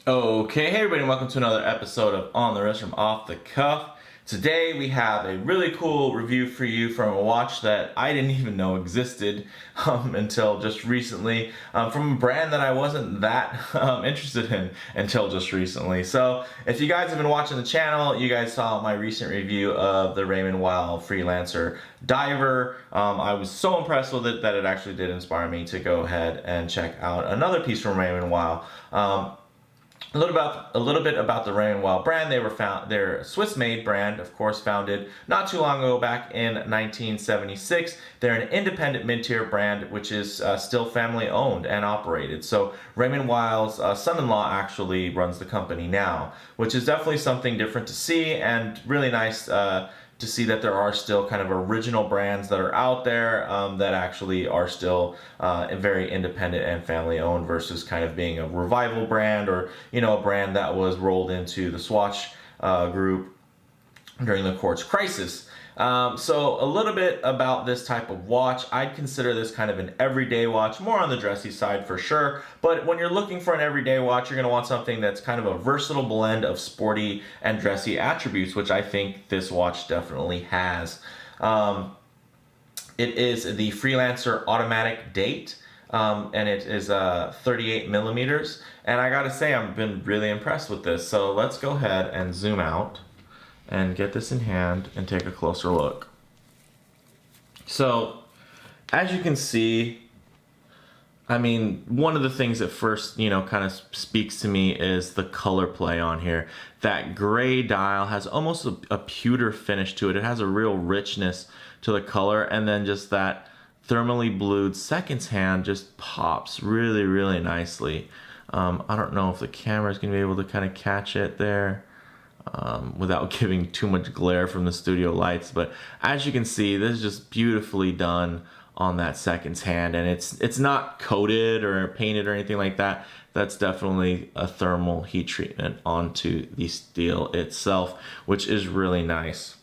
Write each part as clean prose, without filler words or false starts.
Okay, hey everybody, and welcome to another episode of On the Wrist from Off the Cuff. Today we have a really cool review for you from a watch that I didn't even know existed until just recently, from a brand that I wasn't that interested in until just recently. So if you guys have been watching the channel, you guys saw my recent review of the Raymond Weil Freelancer Diver. I was so impressed with it that it actually did inspire me to go ahead and check out another piece from Raymond Weil. A little bit about the Raymond Weil brand. They're a Swiss-made brand, of course, founded not too long ago, back in 1976. They're an independent mid-tier brand, which is still family-owned and operated. So Raymond Weil's son-in-law actually runs the company now, which is definitely something different to see and really nice to see that there are still kind of original brands that are out there that actually are still very independent and family owned versus kind of being a revival brand or, you know, a brand that was rolled into the Swatch group during the quartz crisis. So a little bit about this type of watch. I'd consider this kind of an everyday watch, more on the dressy side for sure. But when you're looking for an everyday watch, you're going to want something that's kind of a versatile blend of sporty and dressy attributes, which I think this watch definitely has. It is the Freelancer automatic date. And it is 38 millimeters. And I gotta say, I've been really impressed with this. So let's go ahead and zoom out and get this in hand and take a closer look. So, as you can see, I mean, one of the things that first, you know, kind of speaks to me is the color play on here. That gray dial has almost a pewter finish to it. It has a real richness to the color, and then just that thermally blued seconds hand just pops really, really nicely. I don't know if the camera is going to be able to kind of catch it there. Without giving too much glare from the studio lights, but as you can see, this is just beautifully done on that seconds hand, and it's not coated or painted or anything like that. That's definitely a thermal heat treatment onto the steel itself, which is really nice.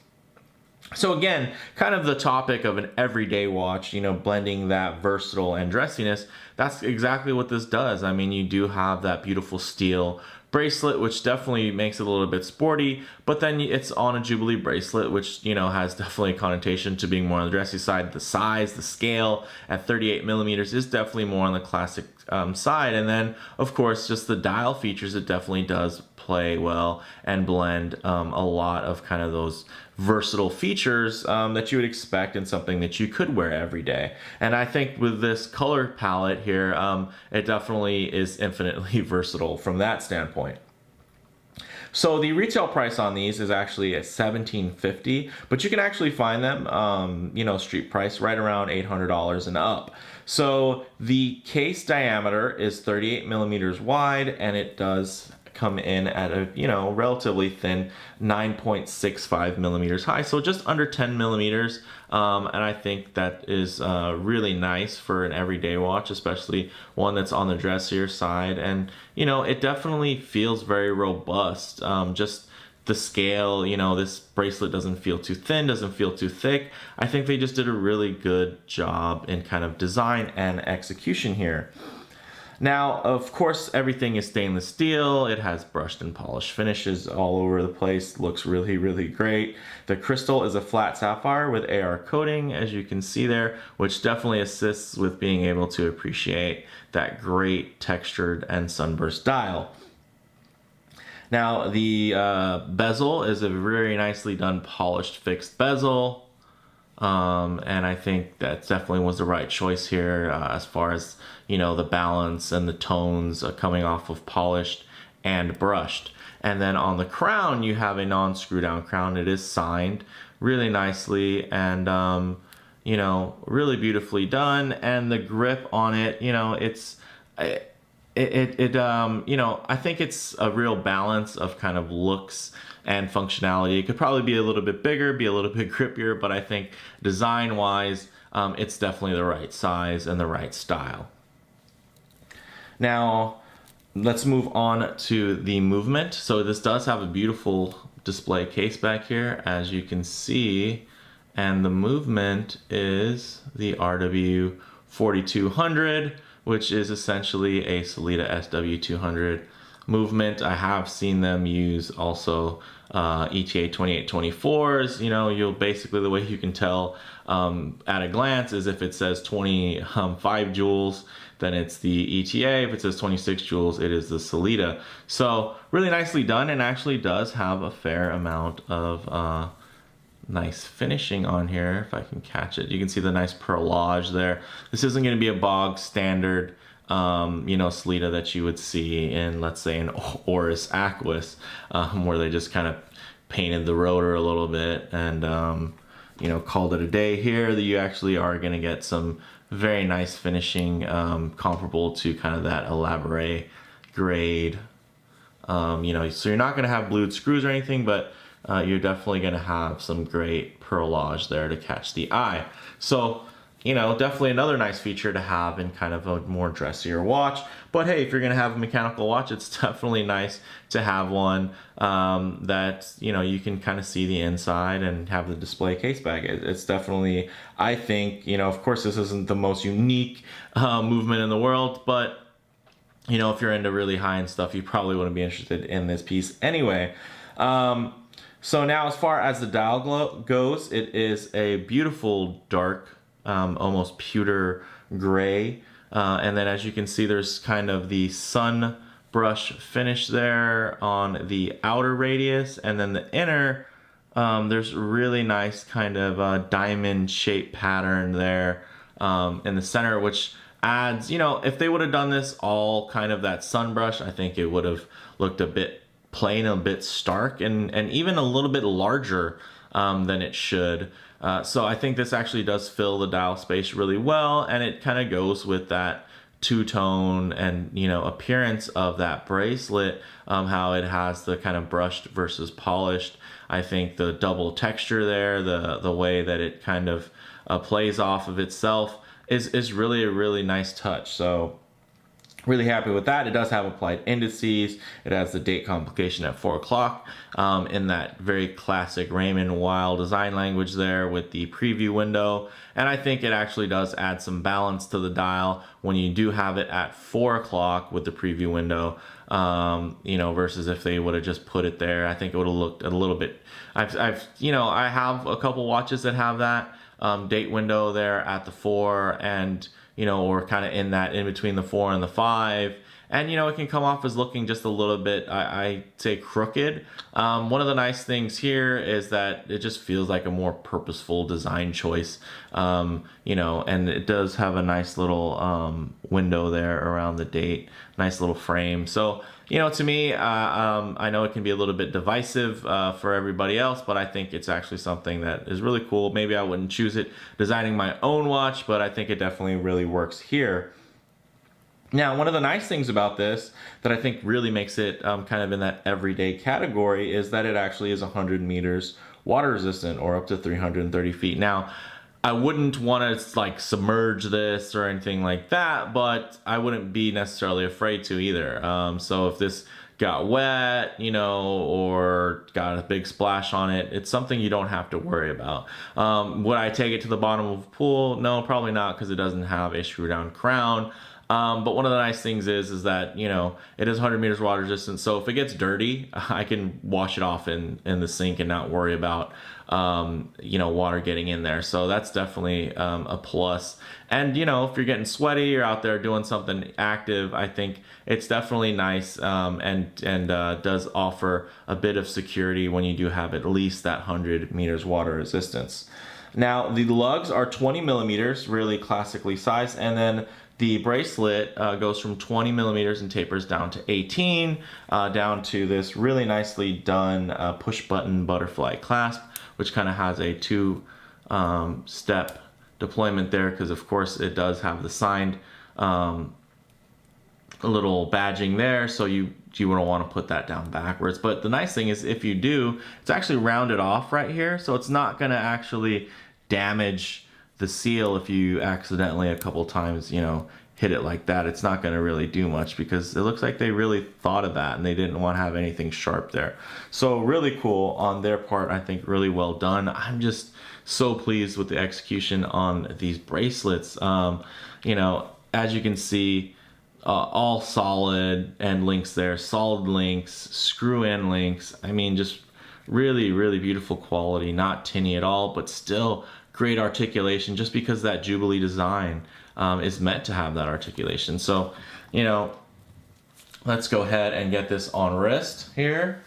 So again, kind of the topic of an everyday watch, you know, blending that versatile and dressiness, that's exactly what this does. I mean, you do have that beautiful steel bracelet, which definitely makes it a little bit sporty, but then it's on a Jubilee bracelet, which, you know, has definitely a connotation to being more on the dressy side. The size, the scale at 38 millimeters is definitely more on the classic side. And then, of course, just the dial features, it definitely does play well and blend a lot of kind of those versatile features that you would expect in something that you could wear every day. And I think with this color palette here, it definitely is infinitely versatile from that standpoint. So the retail price on these is actually at $17.50, but you can actually find them, you know, street price right around $800 and up. So the case diameter is 38 millimeters wide, and it does come in at a, you know, relatively thin 9.65 millimeters high, so just under 10 millimeters. And I think that is really nice for an everyday watch, especially one that's on the dressier side. And, you know, it definitely feels very robust. Just the scale, you know, this bracelet doesn't feel too thin, doesn't feel too thick. I think they just did a really good job in kind of design and execution here. Now, of course, everything is stainless steel. It has brushed and polished finishes all over the place. Looks really, really great. The crystal is a flat sapphire with AR coating, as you can see there, which definitely assists with being able to appreciate that great textured and sunburst dial. Now, the bezel is a very nicely done polished fixed bezel. And I think that definitely was the right choice here as far as, you know, the balance and the tones coming off of polished and brushed. And then on the crown, you have a non-screw down crown. It is signed really nicely and, you know, really beautifully done. And the grip on it, you know, you know, I think it's a real balance of kind of looks and functionality. It could probably be a little bit bigger, be a little bit grippier, but I think design-wise, it's definitely the right size and the right style. Now, let's move on to the movement. So this does have a beautiful display case back here, as you can see, and the movement is the RW 4200, which is essentially a Sellita SW200 movement. I have seen them use also ETA 2824s. You know, you'll basically, the way you can tell at a glance is if it says 25 joules, then it's the ETA. If it says 26 joules, it is the Salida. So really nicely done, and actually does have a fair amount of nice finishing on here. If I can catch it, you can see the nice perlage there. This isn't going to be a bog standard you know, Salida that you would see in, let's say, an Oris Aquis, where they just kind of painted the rotor a little bit and you know, called it a day. Here that you actually are going to get some very nice finishing, comparable to kind of that elaborate grade. You know, so you're not going to have blued screws or anything, but you're definitely going to have some great perlage there to catch the eye. So, you know, definitely another nice feature to have in kind of a more dressier watch. But hey, if you're going to have a mechanical watch, it's definitely nice to have one that, you know, you can kind of see the inside and have the display case bag. It's definitely, I think, you know, of course this isn't the most unique movement in the world, but you know, if you're into really high-end stuff, you probably wouldn't be interested in this piece anyway. So now as far as the dial goes, it is a beautiful dark, almost pewter gray. And then as you can see, there's kind of the sun brush finish there on the outer radius. And then the inner, there's really nice kind of diamond shaped pattern there in the center, which adds, you know, if they would have done this all kind of that sun brush, I think it would have looked a bit plain, a bit stark, and even a little bit larger than it should. So I think this actually does fill the dial space really well, and it kind of goes with that two-tone and, you know, appearance of that bracelet, how it has the kind of brushed versus polished. I think the double texture there, the way that it kind of plays off of itself is really a really nice touch. So really happy with that. It does have applied indices. It has the date complication at 4 o'clock in that very classic Raymond Weil design language there with the preview window. And I think it actually does add some balance to the dial when you do have it at 4 o'clock with the preview window, you know, versus if they would have just put it there. I think it would have looked a little bit, you know, I have a couple watches that have that date window there at the 4, and you know, or kind of in that in between the 4 and the 5, and you know, it can come off as looking just a little bit, I say, crooked. One of the nice things here is that it just feels like a more purposeful design choice, you know, and it does have a nice little window there around the date, nice little frame. So, you know, to me, I know it can be a little bit divisive for everybody else, but I think it's actually something that is really cool. Maybe I wouldn't choose it designing my own watch, but I think it definitely really works here. Now, one of the nice things about this that I think really makes it kind of in that everyday category is that it actually is 100 meters water resistant, or up to 330 feet. Now, I wouldn't want to like submerge this or anything like that, but I wouldn't be necessarily afraid to either. So if this got wet, you know, or got a big splash on it, it's something you don't have to worry about. Would I take it to the bottom of a pool? No, probably not, because it doesn't have a screw down crown. But one of the nice things is that, you know, it is 100 meters water resistant. So if it gets dirty, I can wash it off in the sink and not worry about, you know, water getting in there. So that's definitely a plus. And, you know, if you're getting sweaty, you're out there doing something active, I think it's definitely nice, and does offer a bit of security when you do have at least that 100 meters water resistance. Now, the lugs are 20 millimeters, really classically sized, and then the bracelet goes from 20 millimeters and tapers down to 18, down to this really nicely done push button butterfly clasp, which kind of has a two-step deployment there, because of course it does have the signed little badging there, so you wouldn't want to put that down backwards. But the nice thing is, if you do, it's actually rounded off right here, so it's not going to actually damage the seal if you accidentally a couple times, you know, hit it like that. It's not going to really do much, because it looks like they really thought of that and they didn't want to have anything sharp there. So really cool on their part. I think really well done. I'm just so pleased with the execution on these bracelets. You know, as you can see, all solid end links there, solid links, screw in links. I mean, just really, really beautiful quality, not tinny at all, but still great articulation, just because that Jubilee design is meant to have that articulation. So, you know, let's go ahead and get this on wrist here.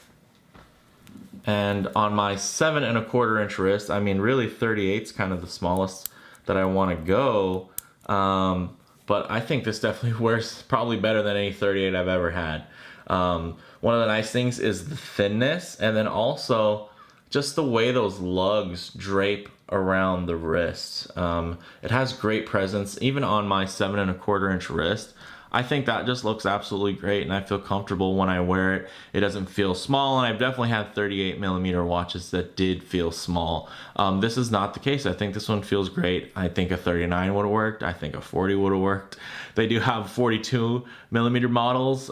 And on my 7 1/4 inch wrist, I mean, really 38 is kind of the smallest that I want to go. But I think this definitely wears probably better than any 38 I've ever had. One of the nice things is the thinness, and then also just the way those lugs drape around the wrist. It has great presence, even on my 7 1/4 inch wrist. I think that just looks absolutely great, and I feel comfortable when I wear it. It doesn't feel small, and I've definitely had 38mm watches that did feel small. This is not the case. I think this one feels great. I think a 39 would have worked. I think a 40 would have worked. They do have 42mm models,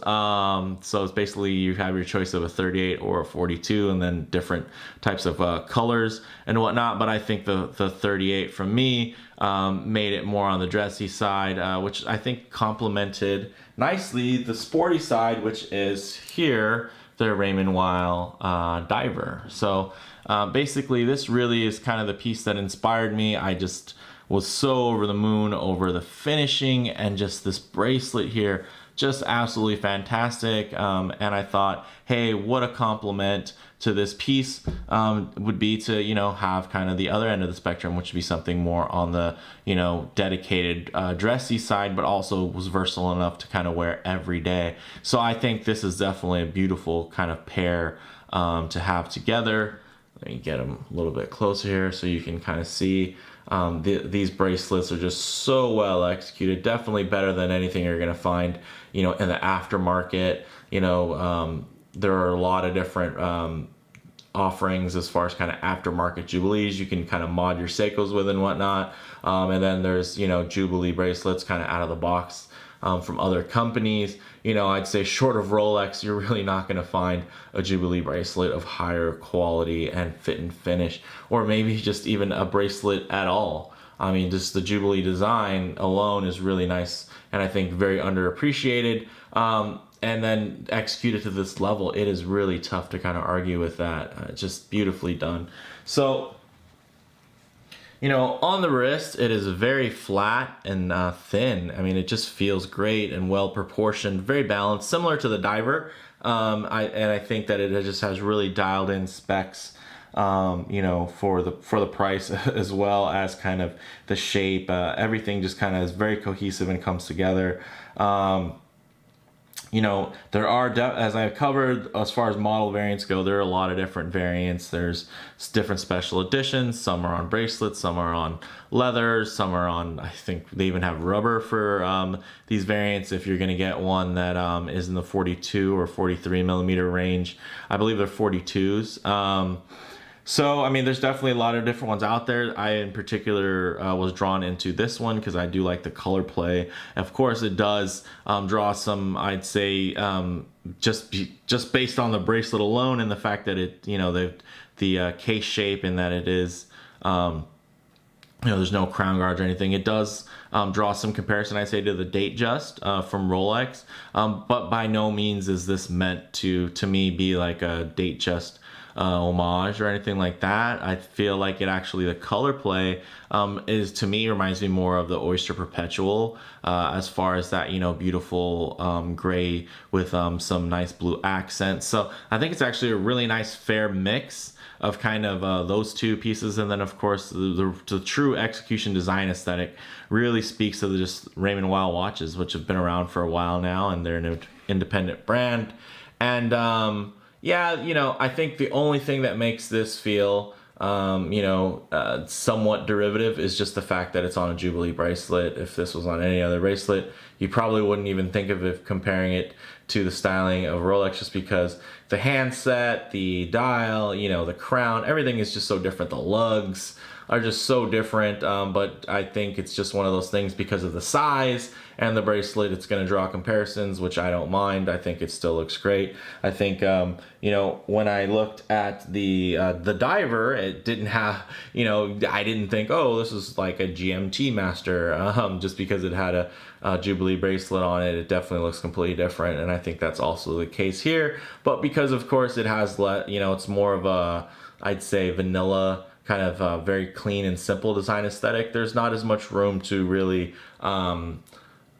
so it's basically you have your choice of a 38 or a 42, and then different types of colors and whatnot. But I think the 38 from me made it more on the dressy side, which I think complemented nicely the sporty side, which is here, the Raymond Weil Diver. So basically this really is kind of the piece that inspired me. I just was so over the moon over the finishing, and just this bracelet here, just absolutely fantastic. And I thought, hey, what a compliment to this piece would be to, you know, have kind of the other end of the spectrum, which would be something more on the, you know, dedicated dressy side, but also was versatile enough to kind of wear every day. So I think this is definitely a beautiful kind of pair to have together. Let me get them a little bit closer here so you can kind of see. These bracelets are just so well executed, definitely better than anything you're going to find, you know, in the aftermarket. You know, there are a lot of different offerings as far as kind of aftermarket Jubilees you can kind of mod your Seikos with and whatnot. And then there's, you know, Jubilee bracelets kind of out of the box from other companies. You know, I'd say short of Rolex, you're really not going to find a Jubilee bracelet of higher quality and fit and finish, or maybe just even a bracelet at all. I mean, just the Jubilee design alone is really nice, and I think very underappreciated. And then executed to this level, it is really tough to kind of argue with that. Just beautifully done. So, you know, on the wrist, it is very flat and thin. I mean, it just feels great and well proportioned, very balanced, similar to the Diver. I think that it just has really dialed in specs, you know, for the price, as well as kind of the shape. Everything just kind of is very cohesive and comes together. You know, there are, as I've covered, as far as model variants go, there are a lot of different variants. There's different special editions. Some are on bracelets, some are on leather, some are on, I think they even have rubber for these variants if you're going to get one that is in the 42 or 43mm range. I believe they're 42s. So, I mean, there's definitely a lot of different ones out there. I, in particular, was drawn into this one because I do like the color play. Of course, it does draw some, I'd say, just based on the bracelet alone and the fact that it, you know, the case shape and that it is, you know, there's no crown guards or anything. It does draw some comparison, I'd say, to the Datejust from Rolex. But by no means is this meant to me, be like a Datejust homage or anything like that. I feel like it actually, the color play is, to me, reminds me more of the Oyster Perpetual, as far as that, you know, beautiful gray with some nice blue accents. So I think it's actually a really nice fair mix of kind of those two pieces. And then of course the true execution design aesthetic really speaks to the just Raymond Weil watches, which have been around for a while now, and they're an independent brand. And yeah, you know, I think the only thing that makes this feel, you know, somewhat derivative is just the fact that it's on a Jubilee bracelet. If this was on any other bracelet, you probably wouldn't even think of it, comparing it to the styling of Rolex, just because the handset, the dial, you know, the crown, everything is just so different. The lugs, are just so different, but I think it's just one of those things because of the size and the bracelet, it's going to draw comparisons, which I don't mind. I think it still looks great. I think, you know, when I looked at the diver, it didn't have, you know, I didn't think, oh, this is like a GMT master, just because it had a Jubilee bracelet on it. It definitely looks completely different, and I think that's also the case here. But because, of course, it has, you know, it's more of a, I'd say, vanilla kind of very clean and simple design aesthetic. There's not as much room to really,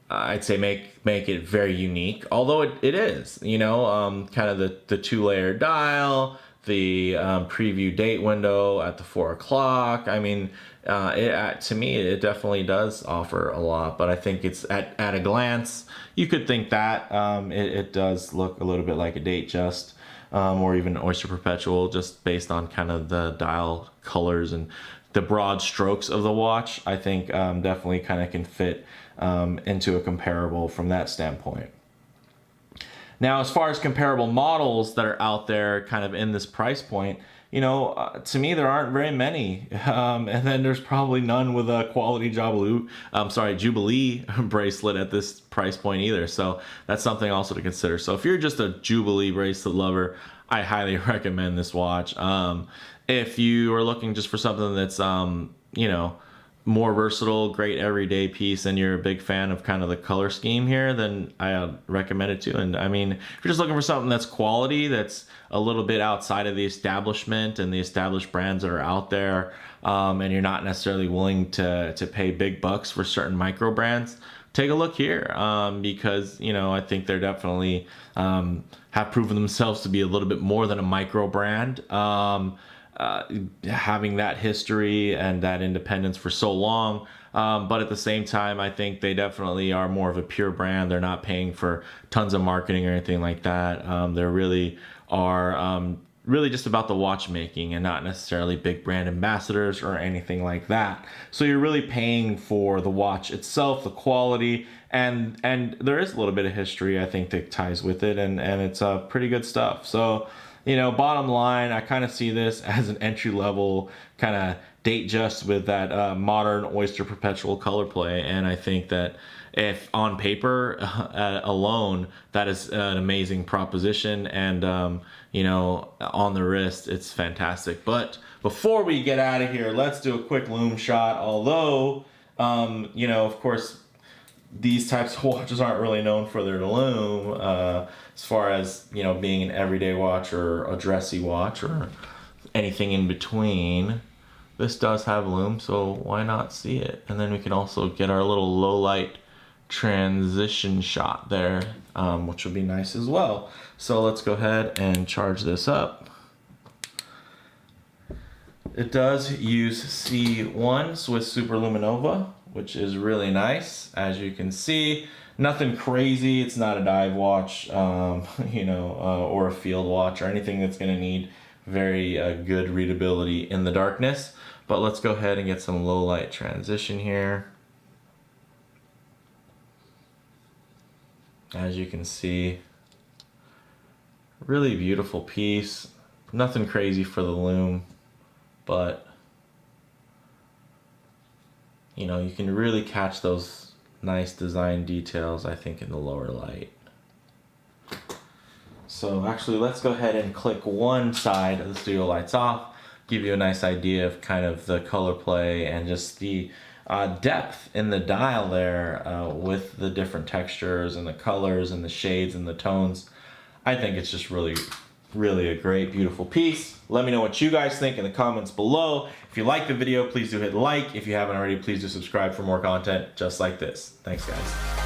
I'd say, make it very unique, although it is, you know, kind of the 2-layer dial, the preview date window at the 4 o'clock. I mean, to me, it definitely does offer a lot, but I think it's at a glance, you could think that it does look a little bit like a Datejust, or even Oyster Perpetual, just based on kind of the dial colors and the broad strokes of the watch. I think definitely kind of can fit into a comparable from that standpoint. Now, as far as comparable models that are out there kind of in this price point, you know, to me, there aren't very many. And then there's probably none with a quality Jubilee bracelet at this price point either. So that's something also to consider. So if you're just a Jubilee bracelet lover, I highly recommend this watch. If you are looking just for something that's, you know, more versatile, great everyday piece, and you're a big fan of kind of the color scheme here, then I recommend it too. And I mean, if you're just looking for something that's quality, that's a little bit outside of the establishment and the established brands that are out there, and you're not necessarily willing to pay big bucks for certain micro brands, take a look here, because, you know, I think they're definitely have proven themselves to be a little bit more than a micro brand. Having that history and that independence for so long, but at the same time, I think they definitely are more of a pure brand. They're not paying for tons of marketing or anything like that. They really are really just about the watchmaking and not necessarily big brand ambassadors or anything like that. So you're really paying for the watch itself, the quality, and there is a little bit of history, I think, that ties with it, and it's pretty good stuff. So, you know, bottom line, I kind of see this as an entry-level kind of Datejust with that modern Oyster Perpetual color play, and I think that if on paper alone, that is an amazing proposition, and you know, on the wrist, it's fantastic. But before we get out of here, let's do a quick Lume shot. Although, you know, of course, these types of watches aren't really known for their lume, as far as, you know, being an everyday watch or a dressy watch or anything in between. This does have lume, so why not see it? And then we can also get our little low light transition shot there, which will be nice as well. So let's go ahead and charge this up. It does use C1 Swiss Superluminova, which is really nice. As you can see, nothing crazy. It's not a dive watch, you know, or a field watch or anything that's going to need very good readability in the darkness. But let's go ahead and get some low light transition here. As you can see, really beautiful piece. Nothing crazy for the lume, but you know, you can really catch those nice design details, I think, in the lower light. So actually, let's go ahead and click one side of the studio lights off, give you a nice idea of kind of the color play and just the depth in the dial there, with the different textures and the colors and the shades and the tones. I think it's just really a great, beautiful piece. Let me know what you guys think in the comments below. If you like the video, please do hit like. If you haven't already, please do subscribe for more content just like this. Thanks, guys.